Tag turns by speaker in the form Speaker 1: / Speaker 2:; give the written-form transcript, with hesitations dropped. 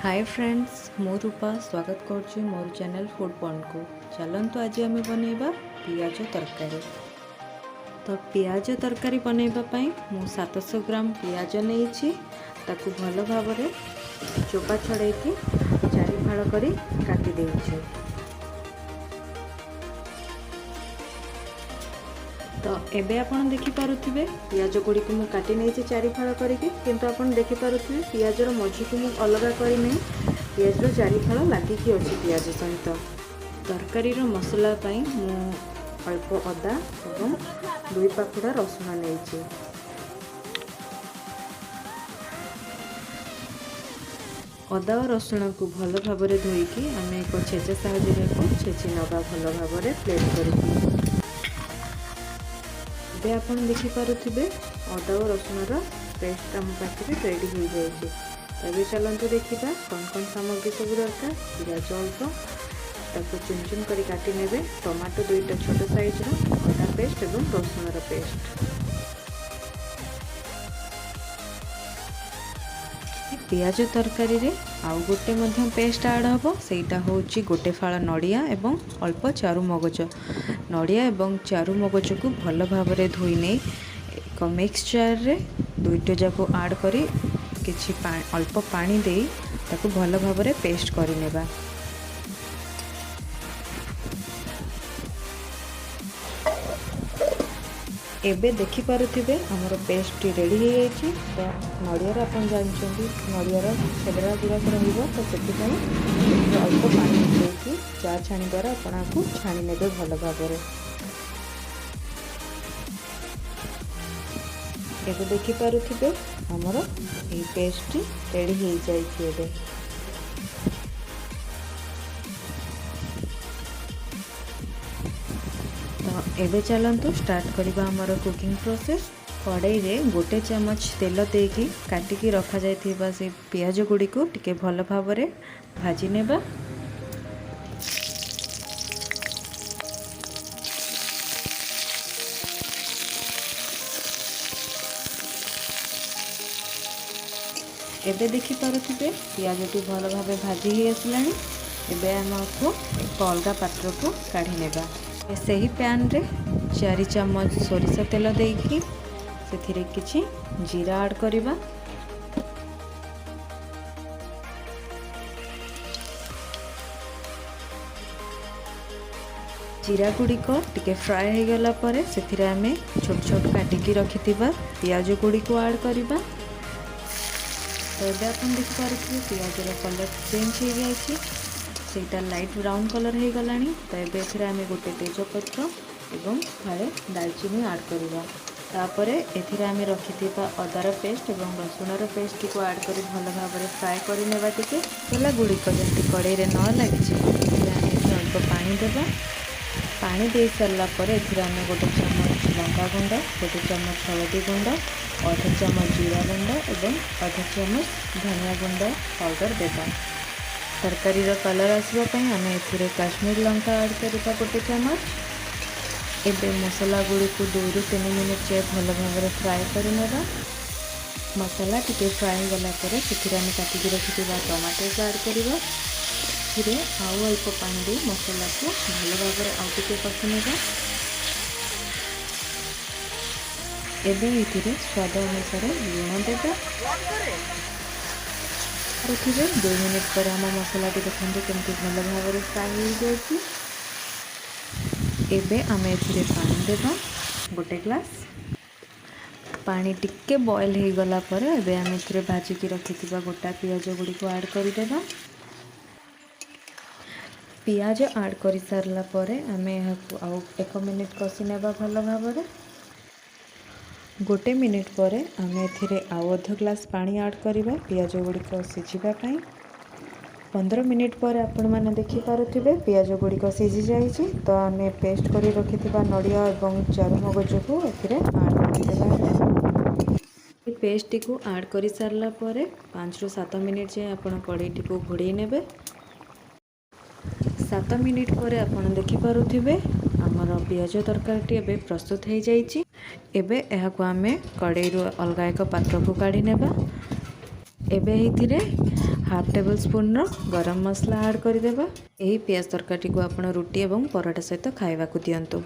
Speaker 1: Hi friends, मु रूपा स्वागत करुच्ची मोर channel food point को। चलतु आज आम बनइबा पियाज तरकारी। तो पियाज तरकारी बनइबापी मु 700 ग्राम पियाज नहीं ताकू भल भाव चोपा छड़े चारि फाड़ कर काटी देउछि। तो एबे आपण देखि पारुथिबे पियाज गुड़ी को मु काटी नहीं चारि फाड़ करके, किंतु आपण देखि पारुथिबे पियाजर मझी को मु अलग करी नहीं, पियाजर चारि फाड़ लागिकी अछि पियाज सहित। तरकारीर मसला पई मु अल्प अदा एवं 2 पाखुड़ा रसुण नहीं। अदा और रसुण को भल भाव धोईकी आम एक छेचा साहाय्य छेची नवा भल भाव प्लेट करके। ये आप देखिपे अदा और रसुण पेस्ट आम पाखे रेडी हो जाए। तबे चलतु देखा कौन कौन सामग्री सब दरकार। पियाज अल्प ताको चुन चुन कर काटी नेबे, टमाटो 2टा छोट साइज अदा पेस्ट एवं रसुण पेस्ट। पियाज तरकारी रे आउ गोटे मध्य पेस्ट ऐड हम, सेटा होची गोटे फाळ नड़िया एवं अल्प चारु मगज। नड़िया एवं चारु मगज को भल भाव धोई नहीं एक मिक्सचर रे 2टा जाक ऐड करी किछि अल्प पानी दे ताको भल भाव पेस्ट करि नेबा। एबे देखि पारुथिबे हमर पेस्ट रेडी हो जाइछि। तो नड़ियार आपण जानछन्ती नड़ियार छेदरा गुड़ाक रहिबो, तो सेतिपई अल्प पानी देकी चा छाणी द्वारा आपण को छाणी नेबे भल भाव। एबे देखि पारुथिबे हमर ए पेस्ट रेडी हो जाइछि। एबे एबे चलतु स्टार्ट करबा हमर कुकिंग प्रोसेस। कड़ाई रे गोटे चमच तेल देकी काटिकी रखा जाइथिबा से पियाज गुड़ी को टिके भल भाव भाजी नेबा। एबे देखि पारुथिबे पियाजटी भल भाव भाजी ही आसलानी। एबे हमको एक अलगा पात्र को काढ़ी नेबा। सही पैन रे 4 चम्मच सोरिष तेल देकी सेथिरे किछि जीरा ऐड करिबा। जीरा गुड़ी को टिके फ्राए हो गला परे सेथिरे आमे छोट छोट काटिकी रखिथिबा पियाज गुड़ी को ऐड करिबा। तो एबे आपण देखि पारुथिबे पियाजर कलर चेंज हो जाइछि, सेटा लाइट ब्राउन कलर हो गलानी। तो एबे एथिरे आमे गोटे तेजपत्र एवं फाळे दालचीनी ऐड करिबा। तापरे एथिरे आमे रखिथिबा अदार पेस्ट एवं रसुणर पेस्ट को ऐड करी भल भाव फ्राए करि नेबा। टिके तेला गुड़ी को जति कड़ाई रे न लागिछि आमे अल्प पानी देबा। पानी दे सारला परे एथिरे आमे गोटे चम्मच लंका गुंड, गोटे चम्मच हळदी गुंड, आधा चम्मच जीरा गुंड एवं आधा चम्मच धनिया गुंड पाउडर देबा। तरकारीर कलर आसवाई आम ए काश्मीर लंका ऐड करवा गोटे चमच। एबे मसला गुड़ी को 2 ରୁ 3 मिनट जाए भल भाव फ्राए करनेबा। मसला टिके फ्राए गला परे सेथिरे आम काटिकी रखिथिबा टमाटो ऐड करबा। फिर आउ अल्प पानी दे मसला को भल भाव आउ टिके कषिनेबा। एबे एथिरे स्वाद अनुसार लुण देबा। रखिए 2 मिनट पर आम मसला देखते केमती भल भाव फ्राए हो जाए। एबे आम ए पानी देबा गोटे ग्लास। पानी टिके बॉयल हो गला पर एबे आम ए भाजिकी रखिथिबा गोटा पियाज गुड़ी को ऐड करदेबा। पियाज ऐड कर सारला परे आम आउ 1 मिनिट कषि नेबा भल भाव। गोटे मिनिट पर आम ए आउ अध ग्लास पानी ऐड करवा पियाज गुड़िक सिझापी। 15 मिनिट पर आपण मैंने देखिपे पियाज गुड़िक सिझी जाइए। तो आम पेस्ट कर रखिथिबा नड़िया और चारु मगज को एथिरे ऐड करदेबा। पेस्ट को ऐड कर सारला परे 5 ରୁ 7 मिनिट जाए आपण कड़ाई को घोड़े नेबे। 7 मिनिट पर आपण देखिपे आमर पियाज तरकारी एबे प्रस्तुत हो जाइए। एबे एहाको आमे कड़ाई रो अलगा एक पात्र को काढ़ी नेबा। एबे हिथिरे हाफ टेबल स्पून गरम मसला आड करदेबा। यही पियाज तरकारी को आपण रुटी एवं पराठा सहित खाइबा को दियंतु।